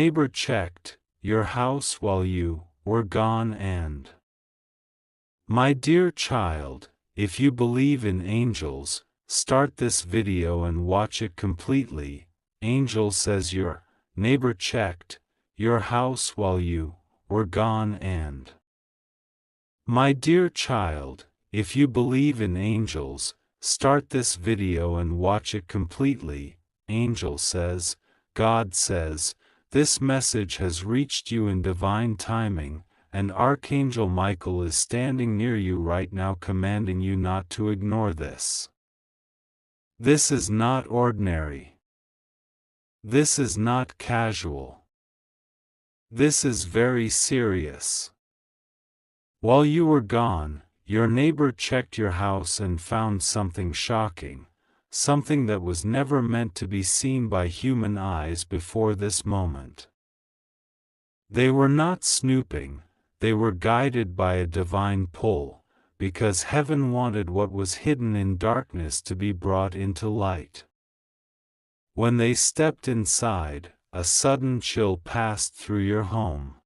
neighbor checked your house while you were gone and. My dear child, if you believe in angels, start this video and watch it completely. Angel says your neighbor checked your house while you were gone and. My dear child, if you believe in angels, start this video and watch it completely. Angel says, God says, this message has reached you in divine timing, and Archangel Michael is standing near you right now commanding you not to ignore this. This is not ordinary. This is not casual. This is very serious. While you were gone, your neighbor checked your house and found something shocking, something that was never meant to be seen by human eyes before this moment. They were not snooping, they were guided by a divine pull, because heaven wanted what was hidden in darkness to be brought into light. When they stepped inside, a sudden chill passed through your home.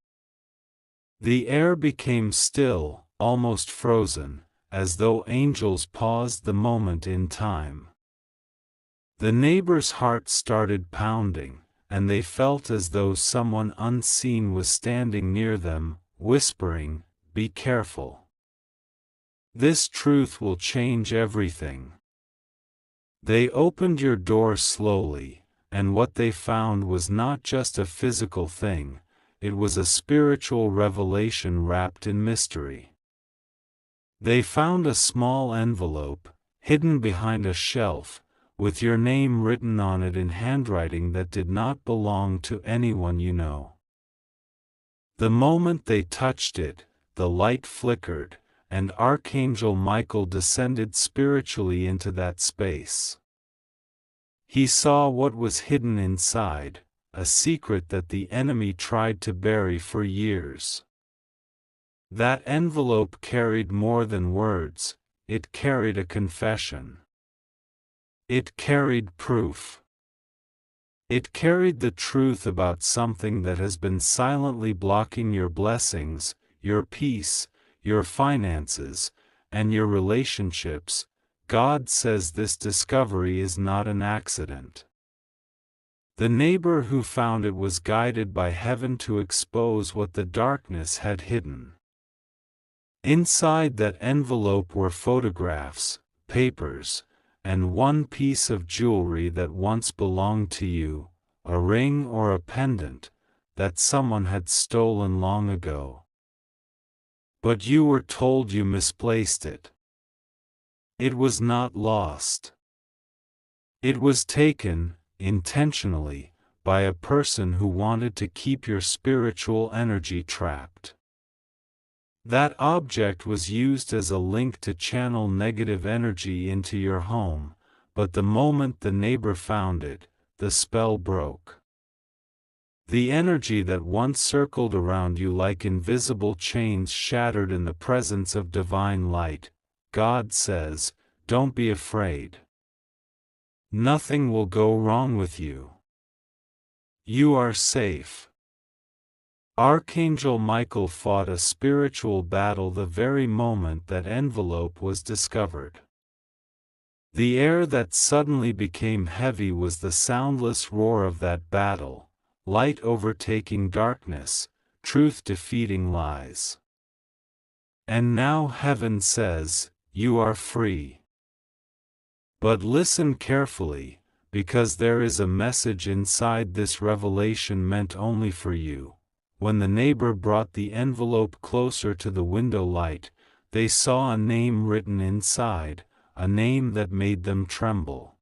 The air became still, almost frozen, as though angels paused the moment in time. The neighbor's heart started pounding, and they felt as though someone unseen was standing near them, whispering, "Be careful. This truth will change everything." They opened your door slowly, and what they found was not just a physical thing, it was a spiritual revelation wrapped in mystery. They found a small envelope, hidden behind a shelf, with your name written on it in handwriting that did not belong to anyone you know. The moment they touched it, the light flickered, and Archangel Michael descended spiritually into that space. He saw what was hidden inside, a secret that the enemy tried to bury for years. That envelope carried more than words, it carried a confession. It carried proof. It carried the truth about something that has been silently blocking your blessings, your peace, your finances, and your relationships. God says this discovery is not an accident. The neighbor who found it was guided by heaven to expose what the darkness had hidden. Inside that envelope were photographs, papers, and one piece of jewelry that once belonged to you, a ring or a pendant, that someone had stolen long ago. But you were told you misplaced it. It was not lost. It was taken, intentionally, by a person who wanted to keep your spiritual energy trapped. That object was used as a link to channel negative energy into your home, but the moment the neighbor found it, the spell broke. The energy that once circled around you like invisible chains shattered in the presence of divine light. God says, don't be afraid. Nothing will go wrong with you. You are safe. Archangel Michael fought a spiritual battle the very moment that envelope was discovered. The air that suddenly became heavy was the soundless roar of that battle, light overtaking darkness, truth defeating lies. And now heaven says, you are free. But listen carefully, because there is a message inside this revelation meant only for you. When the neighbor brought the envelope closer to the window light, they saw a name written inside, a name that made them tremble.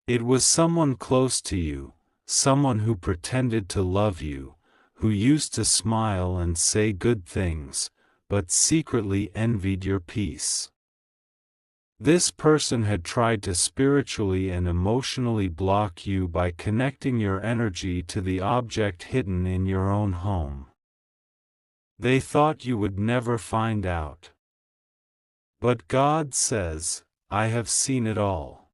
It was someone close to you, someone who pretended to love you, who used to smile and say good things, but secretly envied your peace. This person had tried to spiritually and emotionally block you by connecting your energy to the object hidden in your own home. They thought you would never find out. But God says, I have seen it all.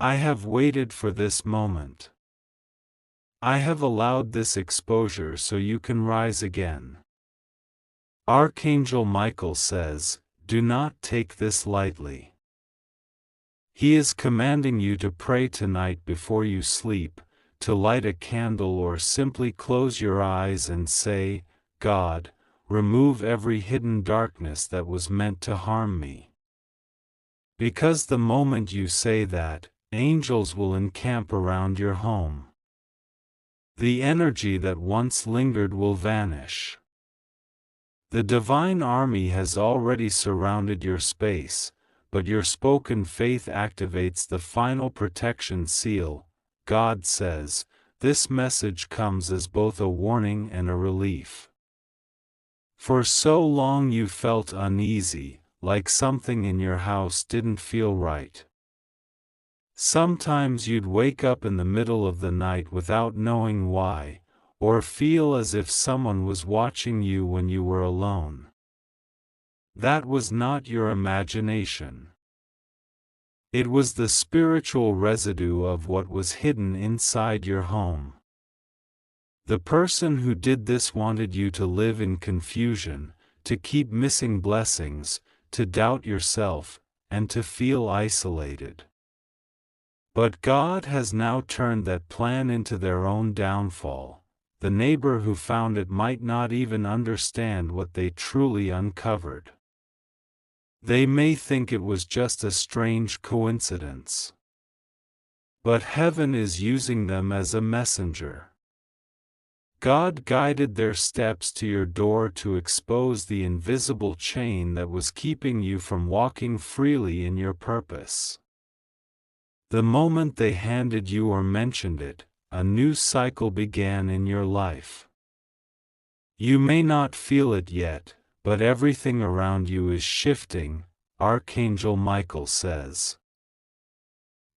I have waited for this moment. I have allowed this exposure so you can rise again. Archangel Michael says, do not take this lightly. He is commanding you to pray tonight before you sleep, to light a candle or simply close your eyes and say, God, remove every hidden darkness that was meant to harm me. Because the moment you say that, angels will encamp around your home. The energy that once lingered will vanish. The divine army has already surrounded your space, but your spoken faith activates the final protection seal. God says, this message comes as both a warning and a relief. For so long you felt uneasy, like something in your house didn't feel right. Sometimes you'd wake up in the middle of the night without knowing why, or feel as if someone was watching you when you were alone. That was not your imagination. It was the spiritual residue of what was hidden inside your home. The person who did this wanted you to live in confusion, to keep missing blessings, to doubt yourself, and to feel isolated. But God has now turned that plan into their own downfall. The neighbor who found it might not even understand what they truly uncovered. They may think it was just a strange coincidence. But heaven is using them as a messenger. God guided their steps to your door to expose the invisible chain that was keeping you from walking freely in your purpose. The moment they handed you or mentioned it, a new cycle began in your life. You may not feel it yet, but everything around you is shifting, Archangel Michael says.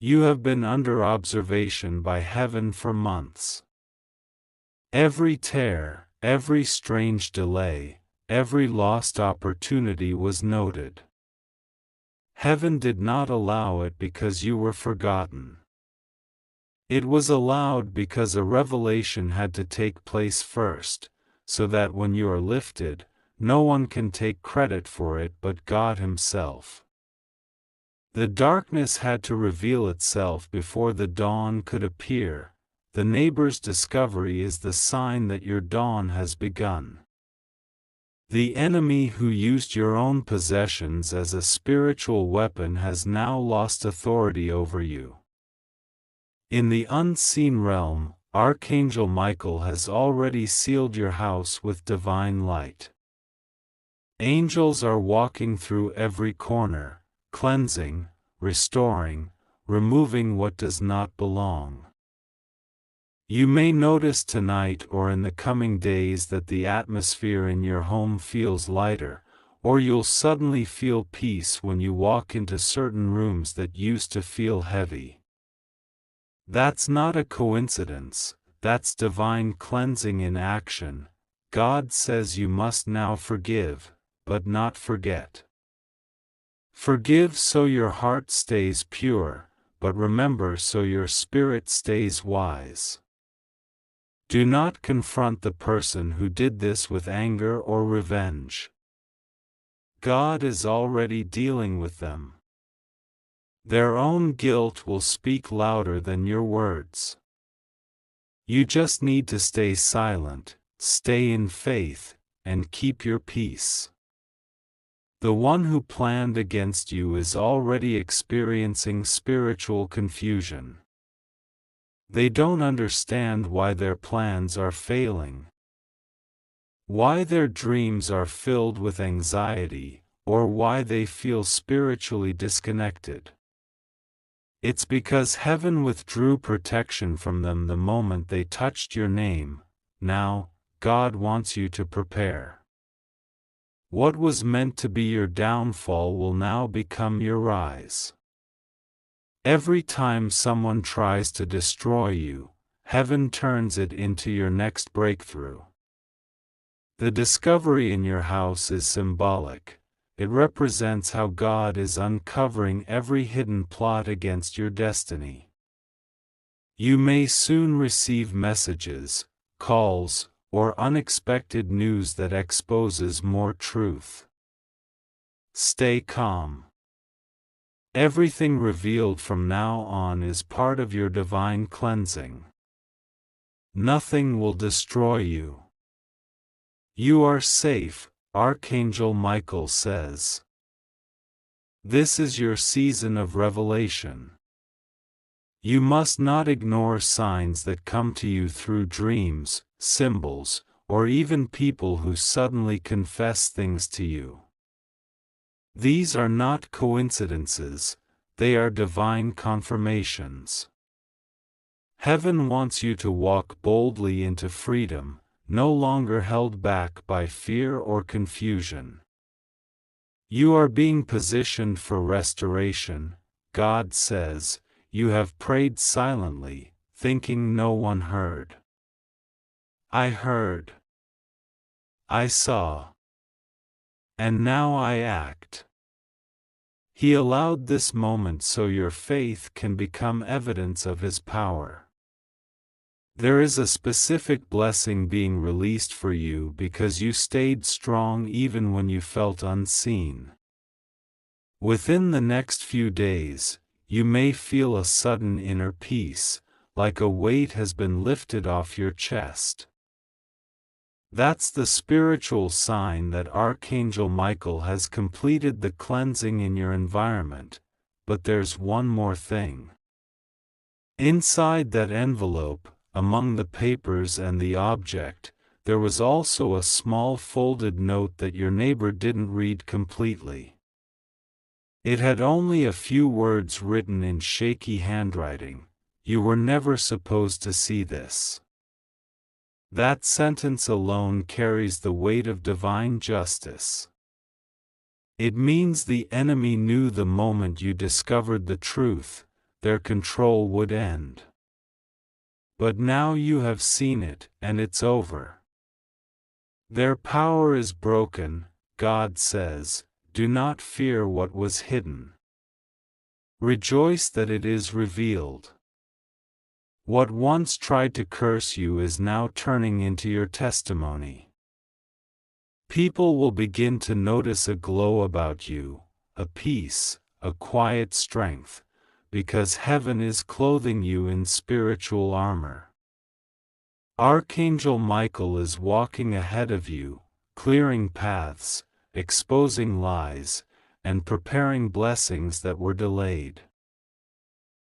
You have been under observation by heaven for months. Every tear, every strange delay, every lost opportunity was noted. Heaven did not allow it because you were forgotten. It was allowed because a revelation had to take place first, so that when you are lifted, no one can take credit for it but God Himself. The darkness had to reveal itself before the dawn could appear. The neighbor's discovery is the sign that your dawn has begun. The enemy who used your own possessions as a spiritual weapon has now lost authority over you. In the unseen realm, Archangel Michael has already sealed your house with divine light. Angels are walking through every corner, cleansing, restoring, removing what does not belong. You may notice tonight or in the coming days that the atmosphere in your home feels lighter, or you'll suddenly feel peace when you walk into certain rooms that used to feel heavy. That's not a coincidence, that's divine cleansing in action. God says you must now forgive, but not forget. Forgive so your heart stays pure, but remember so your spirit stays wise. Do not confront the person who did this with anger or revenge. God is already dealing with them. Their own guilt will speak louder than your words. You just need to stay silent, stay in faith, and keep your peace. The one who planned against you is already experiencing spiritual confusion. They don't understand why their plans are failing, why their dreams are filled with anxiety, or why they feel spiritually disconnected. It's because heaven withdrew protection from them the moment they touched your name. Now, God wants you to prepare. What was meant to be your downfall will now become your rise. Every time someone tries to destroy you, heaven turns it into your next breakthrough. The discovery in your house is symbolic. It represents how God is uncovering every hidden plot against your destiny. You may soon receive messages, calls, or unexpected news that exposes more truth. Stay calm. Everything revealed from now on is part of your divine cleansing. Nothing will destroy you. You are safe, Archangel Michael says. This is your season of revelation. You must not ignore signs that come to you through dreams, symbols, or even people who suddenly confess things to you. These are not coincidences, they are divine confirmations. Heaven wants you to walk boldly into freedom, no longer held back by fear or confusion. You are being positioned for restoration, God says. You have prayed silently, thinking no one heard. I heard. I saw. And now I act. He allowed this moment so your faith can become evidence of His power. There is a specific blessing being released for you because you stayed strong even when you felt unseen. Within the next few days, you may feel a sudden inner peace, like a weight has been lifted off your chest. That's the spiritual sign that Archangel Michael has completed the cleansing in your environment, but there's one more thing. Inside that envelope, among the papers and the object, there was also a small folded note that your neighbor didn't read completely. It had only a few words written in shaky handwriting. You were never supposed to see this. That sentence alone carries the weight of divine justice. It means the enemy knew the moment you discovered the truth, their control would end. But now you have seen it, and it's over. Their power is broken, God says. Do not fear what was hidden. Rejoice that it is revealed. What once tried to curse you is now turning into your testimony. People will begin to notice a glow about you, a peace, a quiet strength, because heaven is clothing you in spiritual armor. Archangel Michael is walking ahead of you, clearing paths, exposing lies, and preparing blessings that were delayed.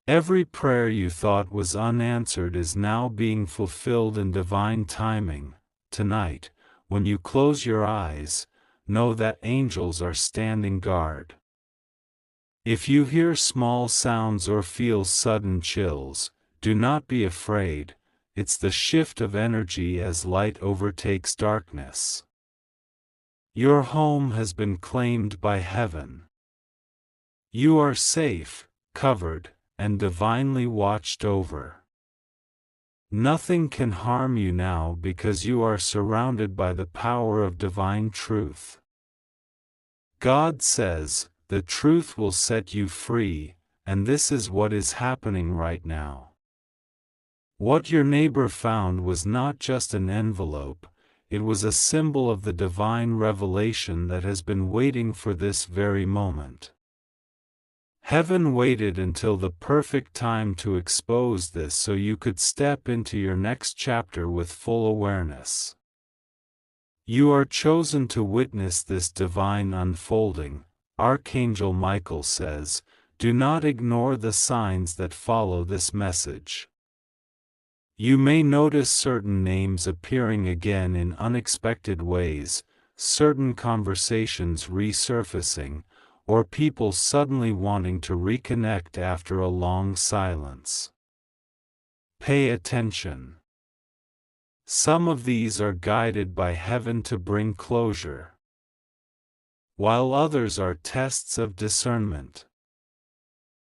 Every prayer you thought was unanswered is now being fulfilled in divine timing. Tonight, when you close your eyes, know that angels are standing guard. If you hear small sounds or feel sudden chills, do not be afraid. It's the shift of energy as light overtakes darkness. Your home has been claimed by heaven. You are safe, covered, and divinely watched over. Nothing can harm you now because you are surrounded by the power of divine truth. God says, the truth will set you free, and this is what is happening right now. What your neighbor found was not just an envelope. It was a symbol of the divine revelation that has been waiting for this very moment. Heaven waited until the perfect time to expose this so you could step into your next chapter with full awareness. You are chosen to witness this divine unfolding, Archangel Michael says. Do not ignore the signs that follow this message. You may notice certain names appearing again in unexpected ways, certain conversations resurfacing, or people suddenly wanting to reconnect after a long silence. Pay attention. Some of these are guided by heaven to bring closure, while others are tests of discernment.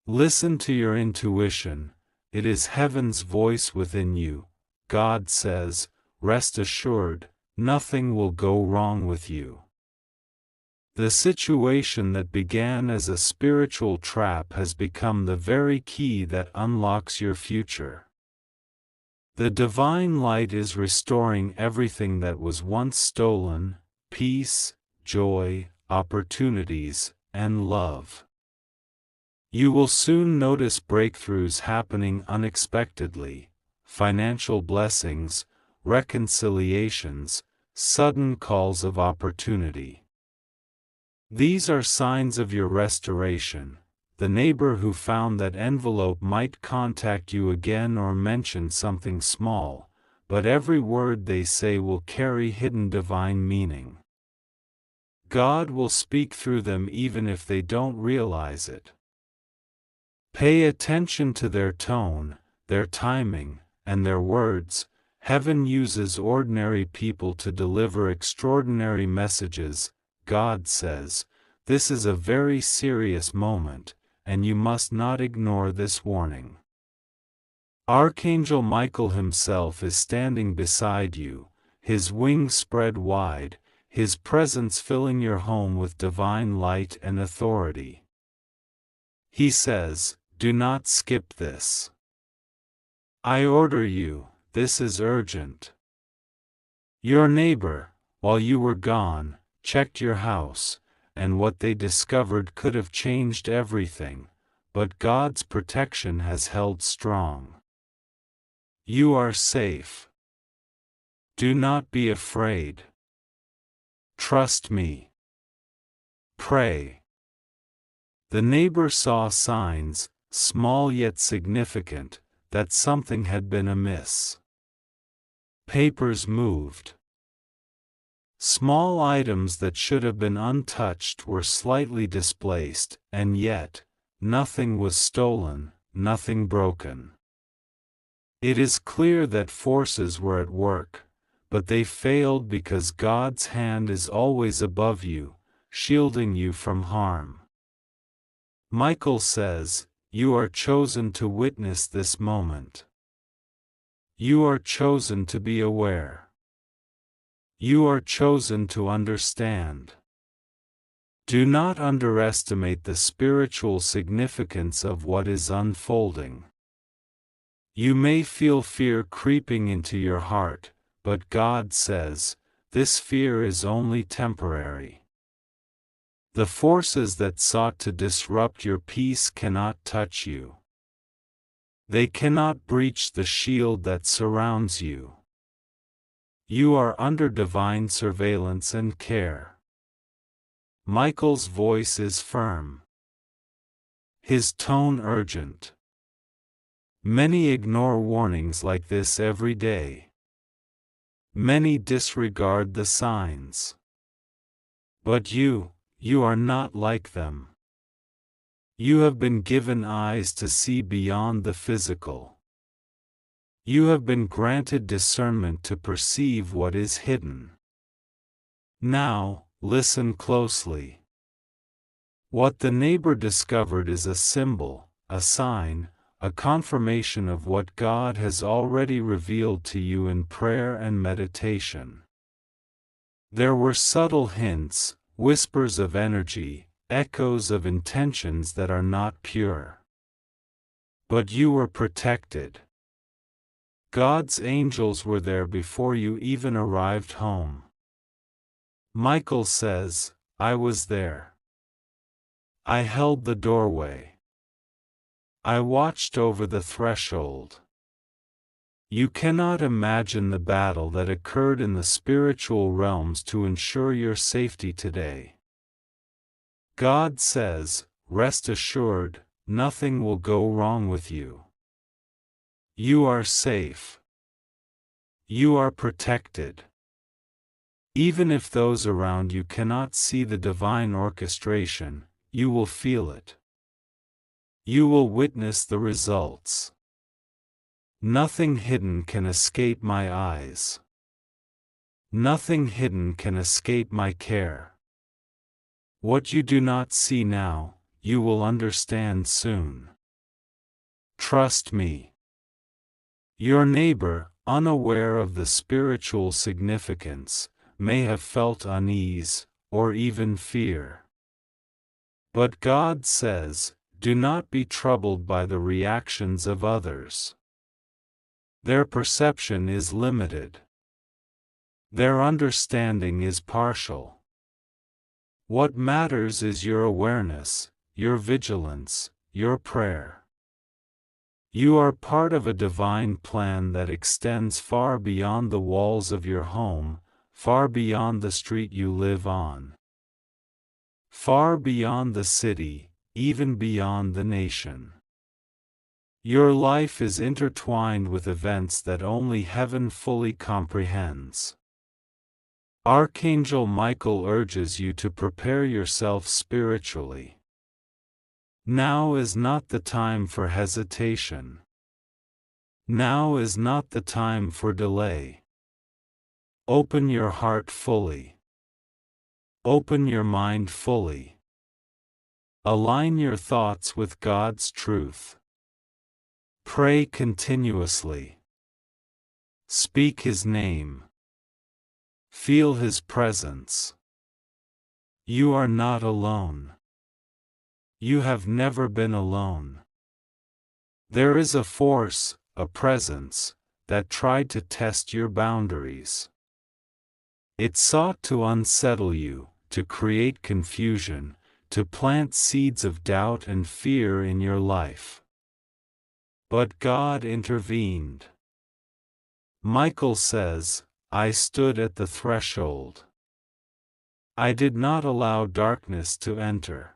Listen to your intuition. It is heaven's voice within you. God says, rest assured, nothing will go wrong with you. The situation that began as a spiritual trap has become the very key that unlocks your future. The divine light is restoring everything that was once stolen: peace, joy, opportunities, and love. You will soon notice breakthroughs happening unexpectedly: financial blessings, reconciliations, sudden calls of opportunity. These are signs of your restoration. The neighbor who found that envelope might contact you again or mention something small, but every word they say will carry hidden divine meaning. God will speak through them even if they don't realize it. Pay attention to their tone, their timing, and their words. Heaven uses ordinary people to deliver extraordinary messages. God says, "This is a very serious moment, and you must not ignore this warning." Archangel Michael himself is standing beside you, his wings spread wide, his presence filling your home with divine light and authority. He says, "Do not skip this. I order you, this is urgent." Your neighbor, while you were gone, checked your house, and what they discovered could have changed everything, but God's protection has held strong. You are safe. Do not be afraid. Trust me. Pray. The neighbor saw signs, small yet significant, that something had been amiss. Papers moved. Small items that should have been untouched were slightly displaced, and yet, nothing was stolen, nothing broken. It is clear that forces were at work, but they failed because God's hand is always above you, shielding you from harm. Michael says, "You are chosen to witness this moment. You are chosen to be aware. You are chosen to understand." Do not underestimate the spiritual significance of what is unfolding. You may feel fear creeping into your heart, but God says, this fear is only temporary. The forces that sought to disrupt your peace cannot touch you. They cannot breach the shield that surrounds you. You are under divine surveillance and care. Michael's voice is firm. His tone urgent. Many ignore warnings like this every day. Many disregard the signs. But you are not like them. You have been given eyes to see beyond the physical. You have been granted discernment to perceive what is hidden. Now, listen closely. What the neighbor discovered is a symbol, a sign, a confirmation of what God has already revealed to you in prayer and meditation. There were subtle hints, whispers of energy, echoes of intentions that are not pure. But you were protected. God's angels were there before you even arrived home. Michael says, "I was there. I held the doorway. I watched over the threshold." You cannot imagine the battle that occurred in the spiritual realms to ensure your safety today. God says, "Rest assured, nothing will go wrong with you. You are safe. You are protected." Even if those around you cannot see the divine orchestration, you will feel it. You will witness the results. Nothing hidden can escape my eyes. Nothing hidden can escape my care. What you do not see now, you will understand soon. Trust me. Your neighbor, unaware of the spiritual significance, may have felt unease, or even fear. But God says, do not be troubled by the reactions of others. Their perception is limited. Their understanding is partial. What matters is your awareness, your vigilance, your prayer. You are part of a divine plan that extends far beyond the walls of your home, far beyond the street you live on, far beyond the city, even beyond the nation. Your life is intertwined with events that only heaven fully comprehends. Archangel Michael urges you to prepare yourself spiritually. Now is not the time for hesitation. Now is not the time for delay. Open your heart fully. Open your mind fully. Align your thoughts with God's truth. Pray continuously. Speak His name. Feel His presence. You are not alone. You have never been alone. There is a force, a presence, that tried to test your boundaries. It sought to unsettle you, to create confusion, to plant seeds of doubt and fear in your life. But God intervened. Michael says, I stood at the threshold. I did not allow darkness to enter.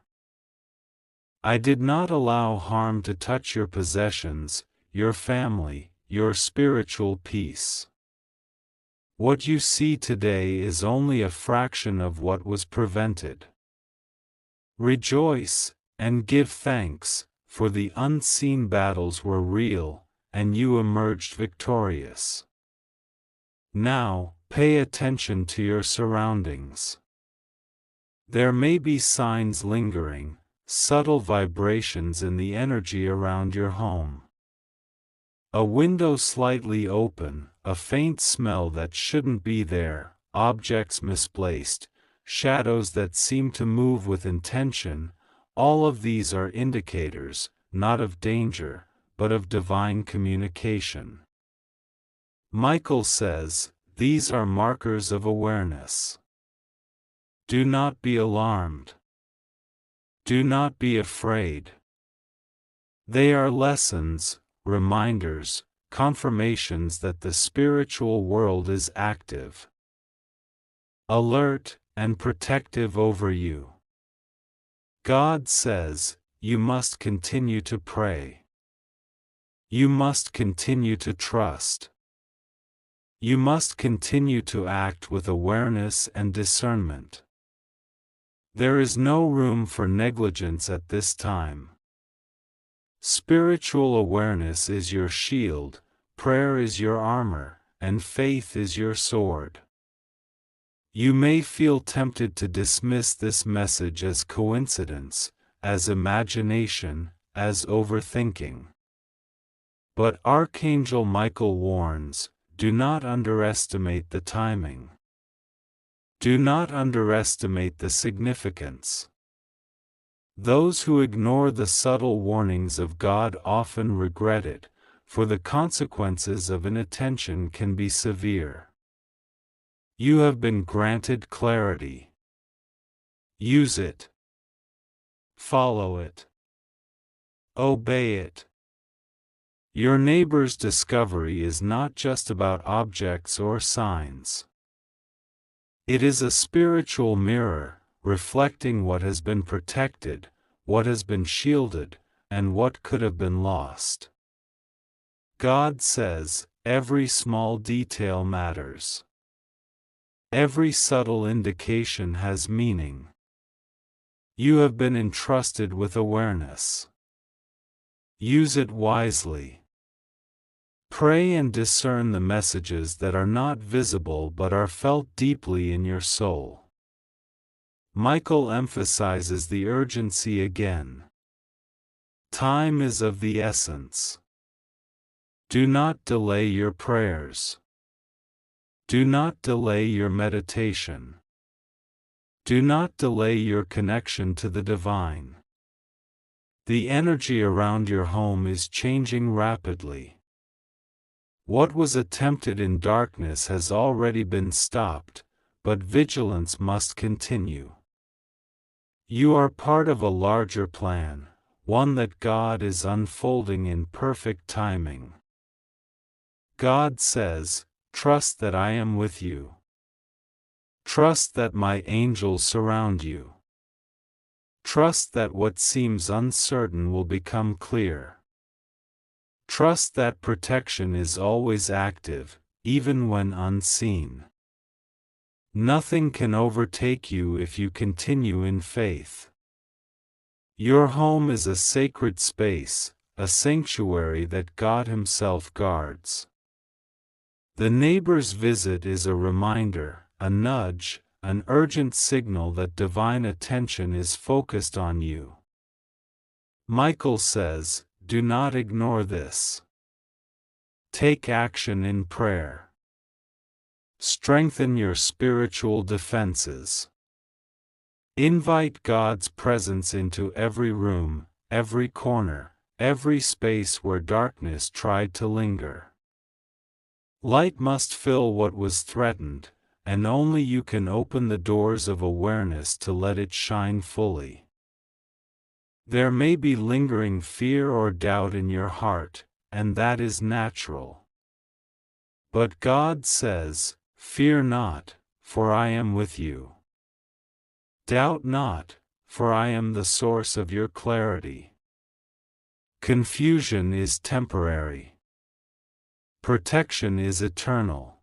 I did not allow harm to touch your possessions, your family, your spiritual peace. What you see today is only a fraction of what was prevented. Rejoice, and give thanks, for the unseen battles were real, and you emerged victorious. Now, pay attention to your surroundings. There may be signs lingering, subtle vibrations in the energy around your home. A window slightly open, a faint smell that shouldn't be there, objects misplaced, shadows that seem to move with intention, all of these are indicators, not of danger, but of divine communication. Michael says, these are markers of awareness. Do not be alarmed. Do not be afraid. They are lessons, reminders, confirmations that the spiritual world is active, alert, and protective over you. God says, you must continue to pray. You must continue to trust. You must continue to act with awareness and discernment. There is no room for negligence at this time. Spiritual awareness is your shield, prayer is your armor, and faith is your sword. You may feel tempted to dismiss this message as coincidence, as imagination, as overthinking. But Archangel Michael warns, do not underestimate the timing. Do not underestimate the significance. Those who ignore the subtle warnings of God often regret it, for the consequences of inattention can be severe. You have been granted clarity. Use it. Follow it. Obey it. Your neighbor's discovery is not just about objects or signs. It is a spiritual mirror, reflecting what has been protected, what has been shielded, and what could have been lost. God says, every small detail matters. Every subtle indication has meaning. You have been entrusted with awareness. Use it wisely. Pray and discern the messages that are not visible but are felt deeply in your soul. Michael emphasizes the urgency again. Time is of the essence. Do not delay your prayers. Do not delay your meditation. Do not delay your connection to the divine. The energy around your home is changing rapidly. What was attempted in darkness has already been stopped, but vigilance must continue. You are part of a larger plan, one that God is unfolding in perfect timing. God says, "Trust that I am with you. Trust that my angels surround you. Trust that what seems uncertain will become clear. Trust that protection is always active, even when unseen. Nothing can overtake you if you continue in faith." Your home is a sacred space, a sanctuary that God Himself guards. The neighbor's visit is a reminder, a nudge, an urgent signal that divine attention is focused on you. Michael says, "Do not ignore this. Take action in prayer. Strengthen your spiritual defenses. Invite God's presence into every room, every corner, every space where darkness tried to linger. Light must fill what was threatened, and only you can open the doors of awareness to let it shine fully. There may be lingering fear or doubt in your heart, and that is natural. But God says, "Fear not, for I am with you. Doubt not, for I am the source of your clarity." Confusion is temporary. Protection is eternal.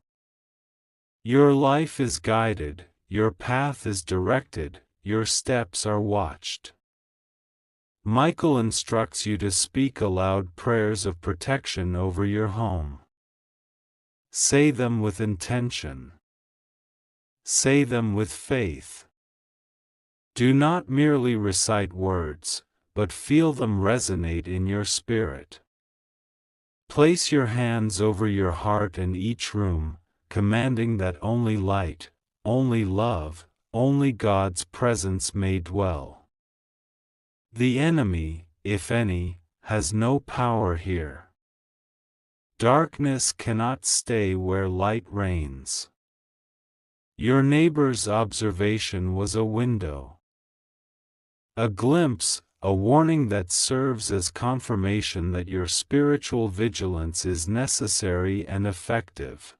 Your life is guided, your path is directed, your steps are watched. Michael instructs you to speak aloud prayers of protection over your home. Say them with intention. Say them with faith. Do not merely recite words, but feel them resonate in your spirit. Place your hands over your heart and each room, commanding that only light, only love, only God's presence may dwell. The enemy, if any, has no power here. Darkness cannot stay where light reigns. Your neighbor's observation was a window. A glimpse, a warning that serves as confirmation that your spiritual vigilance is necessary and effective.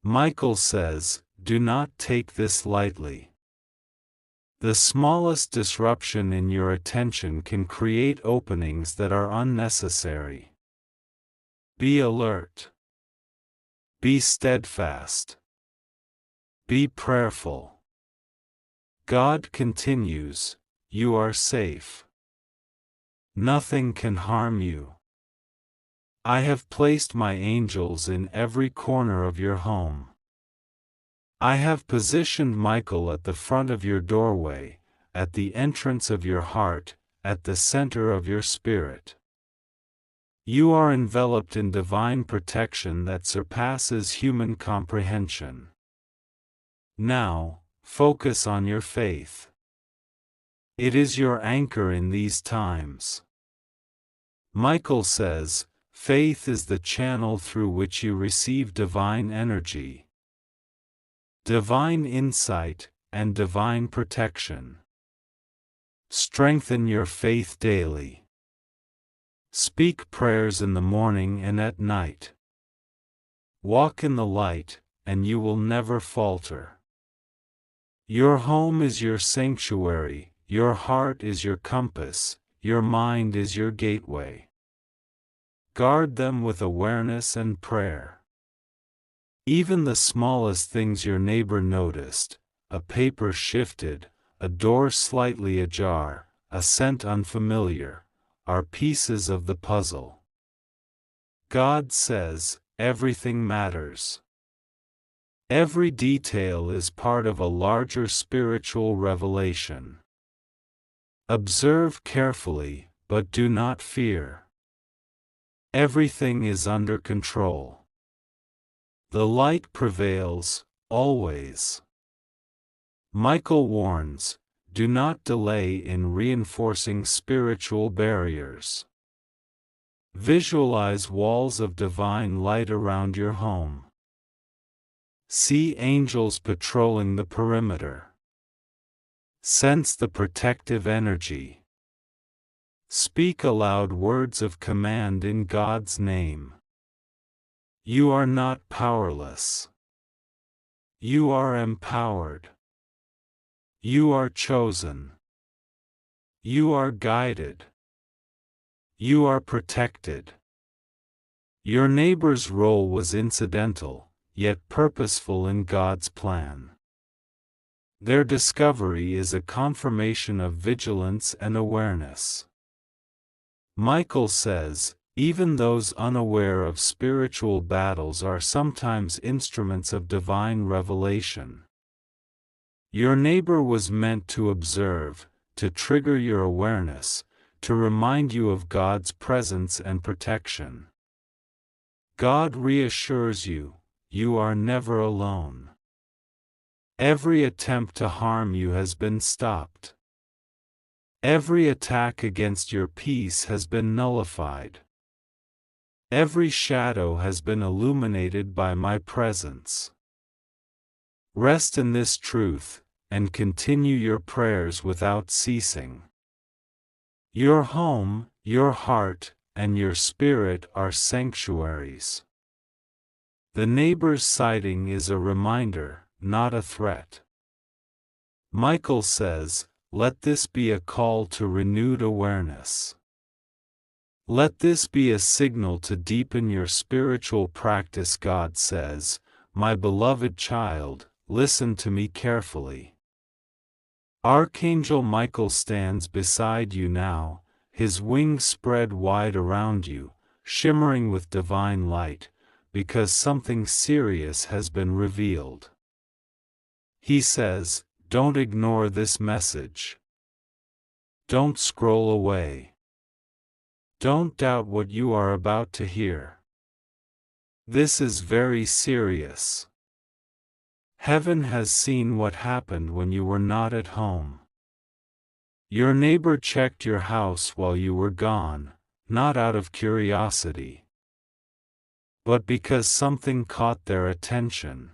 Michael says, "Do not take this lightly." The smallest disruption in your attention can create openings that are unnecessary. Be alert. Be steadfast. Be prayerful. God continues, "You are safe. Nothing can harm you. I have placed my angels in every corner of your home. I have positioned Michael at the front of your doorway, at the entrance of your heart, at the center of your spirit. You are enveloped in divine protection that surpasses human comprehension. Now, focus on your faith. It is your anchor in these times." Michael says, "Faith is the channel through which you receive divine energy, divine insight, and divine protection. Strengthen your faith daily. Speak prayers in the morning and at night. Walk in the light, and you will never falter. Your home is your sanctuary, your heart is your compass, your mind is your gateway. Guard them with awareness and prayer. Even the smallest things your neighbor noticed, a paper shifted, a door slightly ajar, a scent unfamiliar, are pieces of the puzzle. God says, everything matters. Every detail is part of a larger spiritual revelation. Observe carefully, but do not fear. Everything is under control. The light prevails, always. Michael warns, do not delay in reinforcing spiritual barriers. Visualize walls of divine light around your home. See angels patrolling the perimeter. Sense the protective energy. Speak aloud words of command in God's name. You are not powerless. You are empowered. You are chosen. You are guided. You are protected. Your neighbor's role was incidental, yet purposeful in God's plan. Their discovery is a confirmation of vigilance and awareness. Michael says, even those unaware of spiritual battles are sometimes instruments of divine revelation. Your neighbor was meant to observe, to trigger your awareness, to remind you of God's presence and protection. God reassures you, you are never alone. Every attempt to harm you has been stopped. Every attack against your peace has been nullified. Every shadow has been illuminated by my presence. Rest in this truth, and continue your prayers without ceasing. Your home, your heart, and your spirit are sanctuaries. The neighbor's sighting is a reminder, not a threat. Michael says, let this be a call to renewed awareness. Let this be a signal to deepen your spiritual practice. God says, my beloved child, listen to me carefully. Archangel Michael stands beside you now, his wings spread wide around you, shimmering with divine light, because something serious has been revealed. He says, don't ignore this message. Don't scroll away. Don't doubt what you are about to hear. This is very serious. Heaven has seen what happened when you were not at home. Your neighbor checked your house while you were gone, not out of curiosity, but because something caught their attention.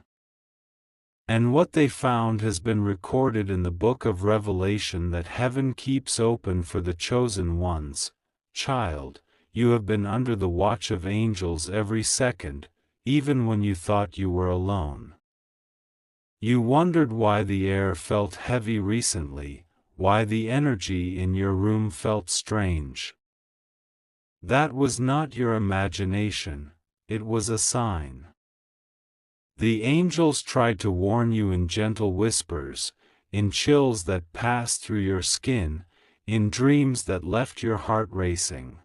And what they found has been recorded in the book of Revelation that heaven keeps open for the chosen ones. Child, you have been under the watch of angels every second, even when you thought you were alone. You wondered why the air felt heavy recently, why the energy in your room felt strange. That was not your imagination, it was a sign. The angels tried to warn you in gentle whispers, in chills that passed through your skin, in dreams that left your heart racing.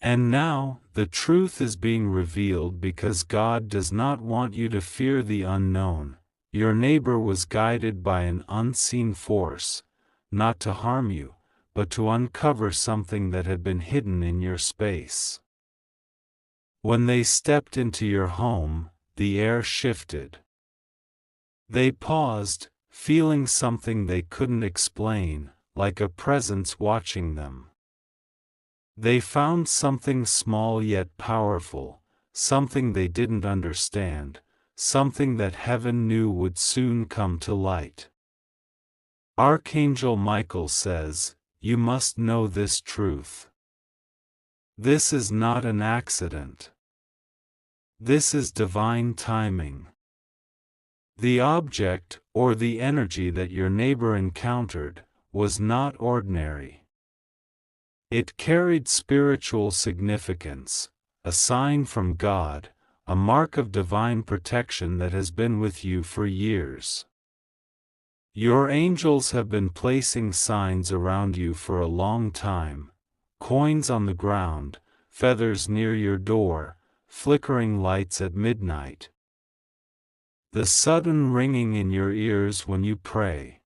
And now, the truth is being revealed because God does not want you to fear the unknown. Your neighbor was guided by an unseen force, not to harm you, but to uncover something that had been hidden in your space. When they stepped into your home, the air shifted. They paused, feeling something they couldn't explain, like a presence watching them. They found something small yet powerful, something they didn't understand, something that heaven knew would soon come to light. Archangel Michael says, you must know this truth. This is not an accident. This is divine timing. The object, or the energy that your neighbor encountered, was not ordinary. It carried spiritual significance, a sign from God, a mark of divine protection that has been with you for years. Your angels have been placing signs around you for a long time, coins on the ground, feathers near your door, flickering lights at midnight. The sudden ringing in your ears when you pray.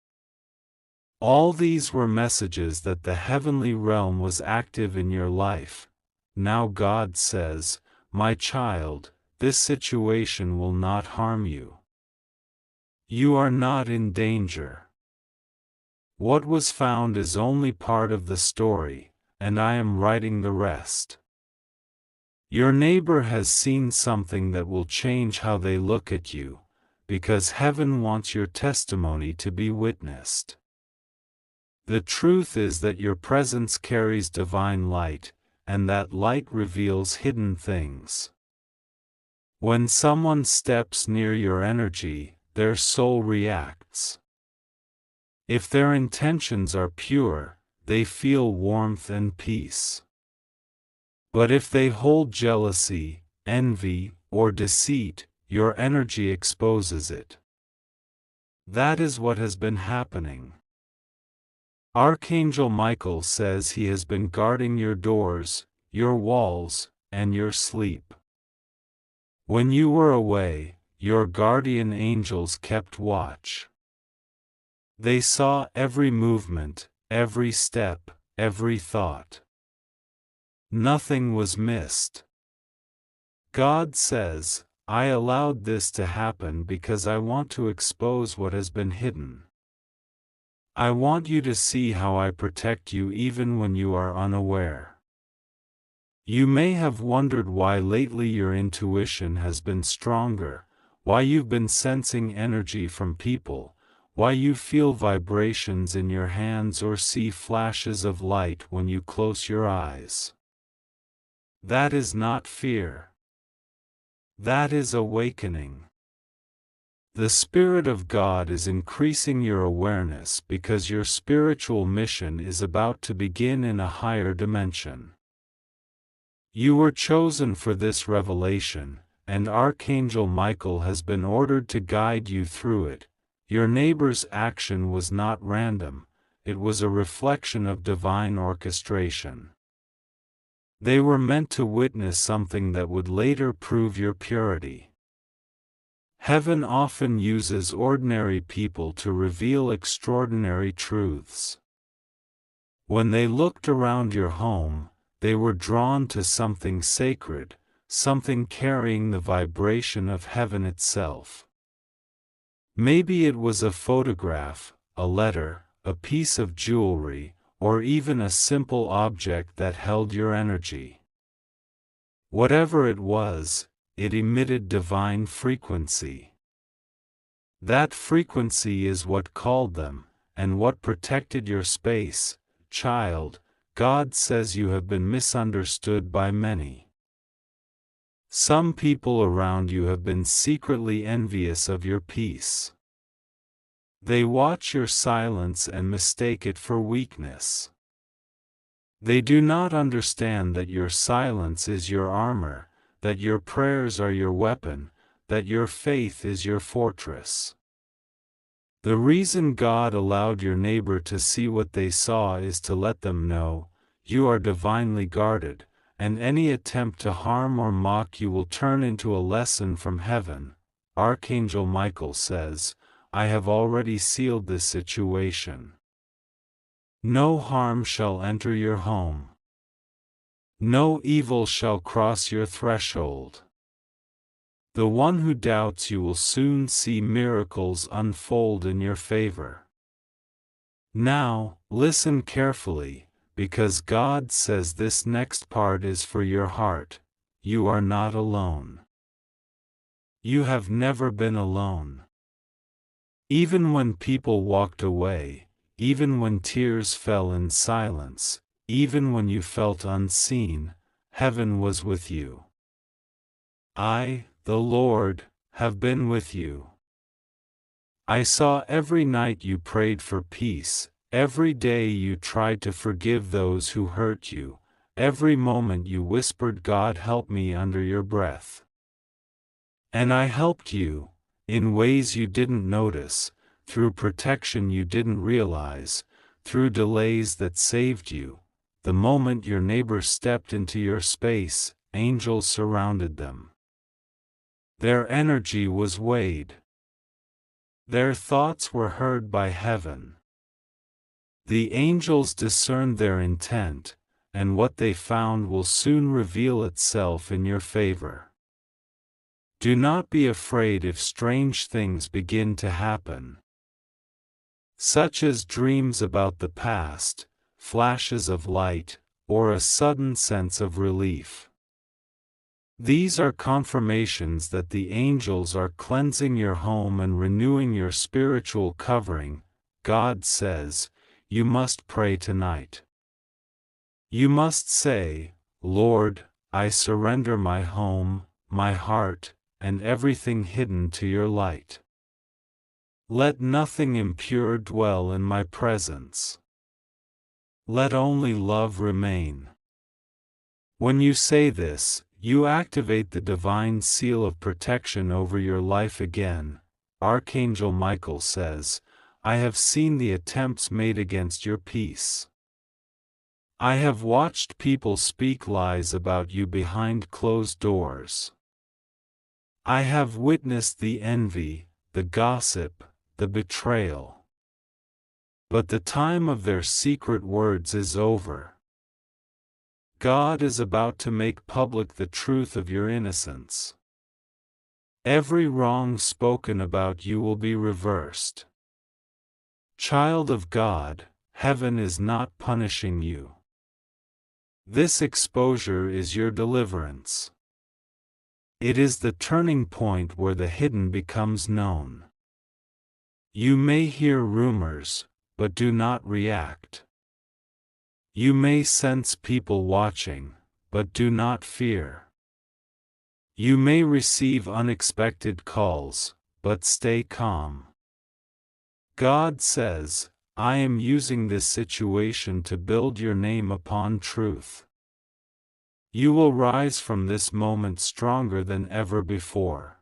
All these were messages that the heavenly realm was active in your life. Now God says, my child, this situation will not harm you. You are not in danger. What was found is only part of the story, and I am writing the rest. Your neighbor has seen something that will change how they look at you, because heaven wants your testimony to be witnessed. The truth is that your presence carries divine light, and that light reveals hidden things. When someone steps near your energy, their soul reacts. If their intentions are pure, they feel warmth and peace. But if they hold jealousy, envy, or deceit, your energy exposes it. That is what has been happening. Archangel Michael says he has been guarding your doors, your walls, and your sleep. When you were away, your guardian angels kept watch. They saw every movement, every step, every thought. Nothing was missed. God says, I allowed this to happen because I want to expose what has been hidden. I want you to see how I protect you even when you are unaware. You may have wondered why lately your intuition has been stronger, why you've been sensing energy from people, why you feel vibrations in your hands or see flashes of light when you close your eyes. That is not fear. That is awakening. The Spirit of God is increasing your awareness because your spiritual mission is about to begin in a higher dimension. You were chosen for this revelation, and Archangel Michael has been ordered to guide you through it. Your neighbor's action was not random, it was a reflection of divine orchestration. They were meant to witness something that would later prove your purity. Heaven often uses ordinary people to reveal extraordinary truths. When they looked around your home, they were drawn to something sacred, something carrying the vibration of heaven itself. Maybe it was a photograph, a letter, a piece of jewelry, or even a simple object that held your energy. Whatever it was, it emitted divine frequency. That frequency is what called them, and what protected your space, child. God says you have been misunderstood by many. Some people around you have been secretly envious of your peace. They watch your silence and mistake it for weakness. They do not understand that your silence is your armor, that your prayers are your weapon, that your faith is your fortress. The reason God allowed your neighbor to see what they saw is to let them know, you are divinely guarded, and any attempt to harm or mock you will turn into a lesson from heaven. Archangel Michael says, I have already sealed this situation. No harm shall enter your home. No evil shall cross your threshold. The one who doubts you will soon see miracles unfold in your favor. Now, listen carefully, because God says this next part is for your heart. You are not alone. You have never been alone. Even when people walked away, even when tears fell in silence, even when you felt unseen, heaven was with you. I, the Lord, have been with you. I saw every night you prayed for peace, every day you tried to forgive those who hurt you, every moment you whispered God help me under your breath. And I helped you, in ways you didn't notice, through protection you didn't realize, through delays that saved you. The moment your neighbor stepped into your space, angels surrounded them. Their energy was weighed. Their thoughts were heard by heaven. The angels discerned their intent, and what they found will soon reveal itself in your favor. Do not be afraid if strange things begin to happen, such as dreams about the past, flashes of light, or a sudden sense of relief. These are confirmations that the angels are cleansing your home and renewing your spiritual covering. God says, you must pray tonight. You must say, Lord, I surrender my home, my heart, and everything hidden to your light. Let nothing impure dwell in my presence. Let only love remain. When you say this, you activate the divine seal of protection over your life again. Archangel Michael says, I have seen the attempts made against your peace. I have watched people speak lies about you behind closed doors. I have witnessed the envy, the gossip, the betrayal. But the time of their secret words is over. God is about to make public the truth of your innocence. Every wrong spoken about you will be reversed. Child of God, heaven is not punishing you. This exposure is your deliverance. It is the turning point where the hidden becomes known. You may hear rumors, but do not react. You may sense people watching, but do not fear. You may receive unexpected calls, but stay calm. God says, I am using this situation to build your name upon truth. You will rise from this moment stronger than ever before.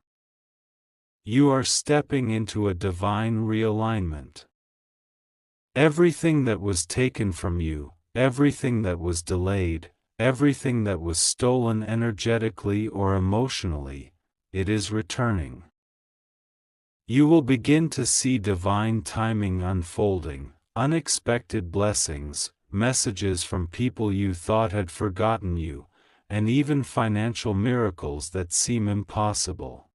You are stepping into a divine realignment. Everything that was taken from you, everything that was delayed, everything that was stolen energetically or emotionally, it is returning. You will begin to see divine timing unfolding, unexpected blessings, messages from people you thought had forgotten you, and even financial miracles that seem impossible.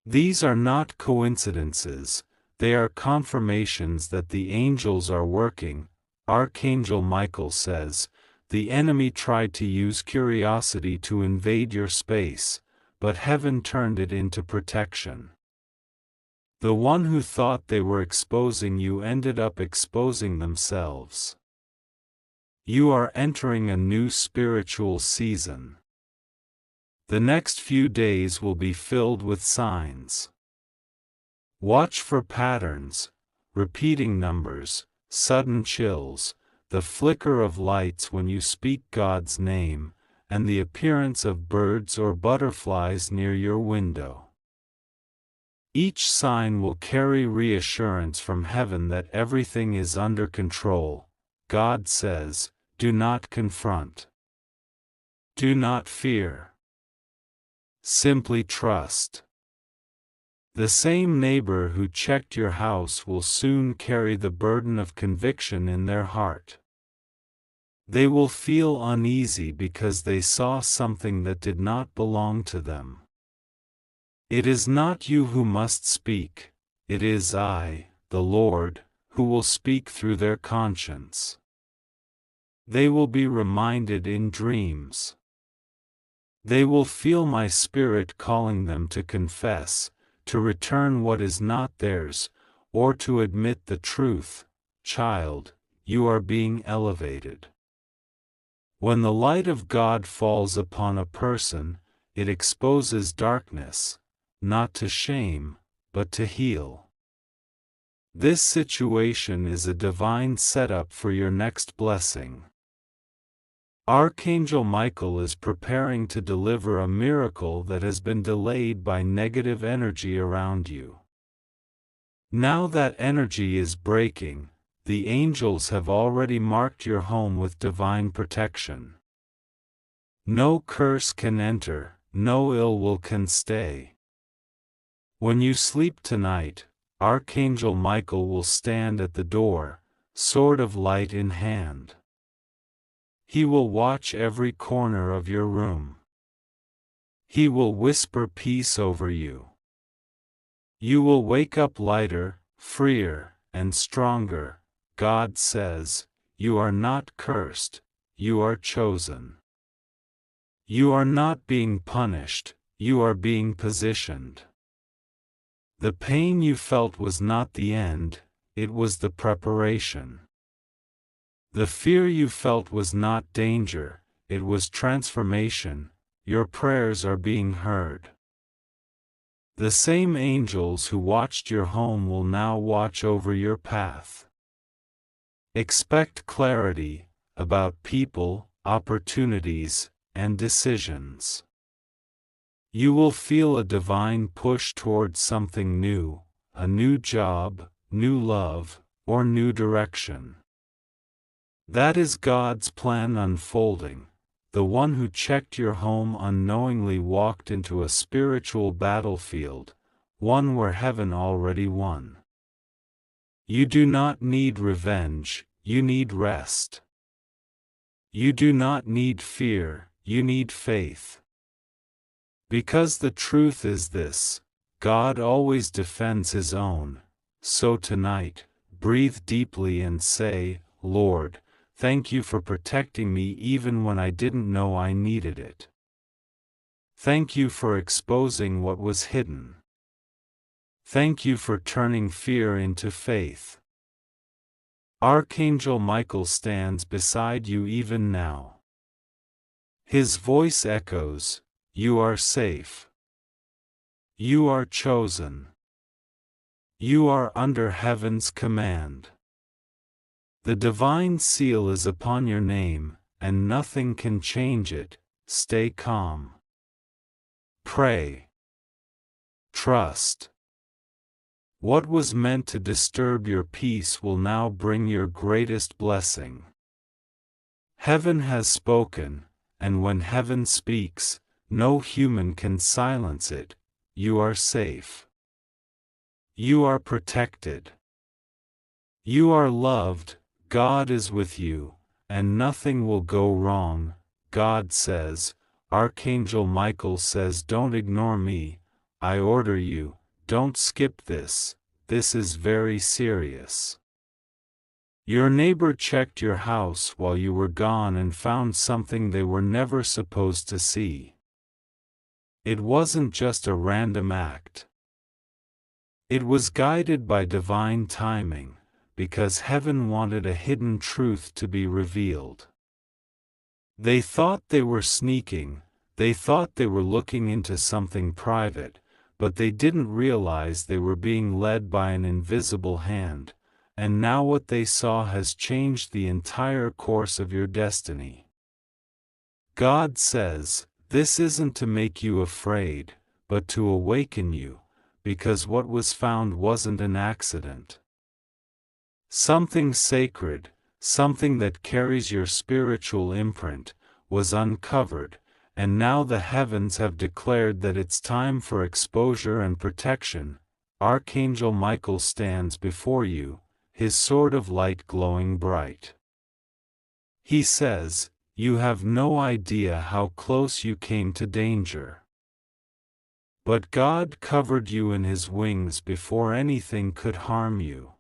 These are not coincidences, they are confirmations that the angels are working. Archangel Michael says, the enemy tried to use curiosity to invade your space, but heaven turned it into protection. The one who thought they were exposing you ended up exposing themselves. You are entering a new spiritual season. The next few days will be filled with signs. Watch for patterns, repeating numbers, sudden chills, the flicker of lights when you speak God's name, and the appearance of birds or butterflies near your window. Each sign will carry reassurance from heaven that everything is under control. God says, do not confront. Do not fear. Simply trust. The same neighbor who checked your house will soon carry the burden of conviction in their heart. They will feel uneasy because they saw something that did not belong to them. It is not you who must speak, it is I, the Lord, who will speak through their conscience. They will be reminded in dreams. They will feel my spirit calling them to confess, to return what is not theirs, or to admit the truth. Child, you are being elevated. When the light of God falls upon a person, it exposes darkness, not to shame, but to heal. This situation is a divine setup for your next blessing. Archangel Michael is preparing to deliver a miracle that has been delayed by negative energy around you. Now that energy is breaking, the angels have already marked your home with divine protection. No curse can enter, no ill will can stay. When you sleep tonight, Archangel Michael will stand at the door, sword of light in hand. He will watch every corner of your room. He will whisper peace over you. You will wake up lighter, freer, and stronger. God says, you are not cursed, you are chosen. You are not being punished, you are being positioned. The pain you felt was not the end, it was the preparation. The fear you felt was not danger, it was transformation. Your prayers are being heard. The same angels who watched your home will now watch over your path. Expect clarity about people, opportunities, and decisions. You will feel a divine push towards something new, a new job, new love, or new direction. That is God's plan unfolding. The one who checked your home unknowingly walked into a spiritual battlefield, one where heaven already won. You do not need revenge, you need rest. You do not need fear, you need faith. Because the truth is this: God always defends His own. So tonight, breathe deeply and say, Lord, thank you for protecting me even when I didn't know I needed it. Thank you for exposing what was hidden. Thank you for turning fear into faith. Archangel Michael stands beside you even now. His voice echoes, "You are safe. You are chosen. You are under heaven's command. The divine seal is upon your name, and nothing can change it. Stay calm. Pray. Trust. What was meant to disturb your peace will now bring your greatest blessing. Heaven has spoken, and when heaven speaks, no human can silence it. You are safe. You are protected. You are loved. God is with you, and nothing will go wrong. God says, Archangel Michael says, don't ignore me. I order you, don't skip this. This is very serious. Your neighbor checked your house while you were gone and found something they were never supposed to see. It wasn't just a random act. It was guided by divine timing, because heaven wanted a hidden truth to be revealed. They thought they were sneaking, they thought they were looking into something private, but they didn't realize they were being led by an invisible hand, and now what they saw has changed the entire course of your destiny. God says, this isn't to make you afraid, but to awaken you, because what was found wasn't an accident. Something sacred, something that carries your spiritual imprint, was uncovered, and now the heavens have declared that it's time for exposure and protection. Archangel Michael stands before you, his sword of light glowing bright. He says, you have no idea how close you came to danger. But God covered you in His wings before anything could harm you.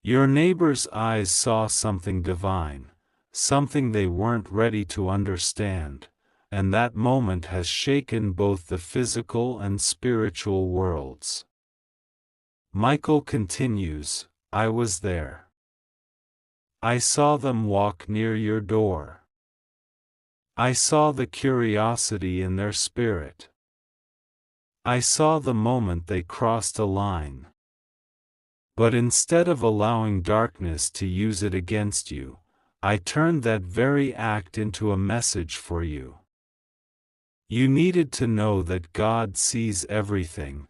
Your neighbor's eyes saw something divine, something they weren't ready to understand, and that moment has shaken both the physical and spiritual worlds. Michael continues, I was there. I saw them walk near your door. I saw the curiosity in their spirit. I saw the moment they crossed a line. But instead of allowing darkness to use it against you, I turned that very act into a message for you. You needed to know that God sees everything,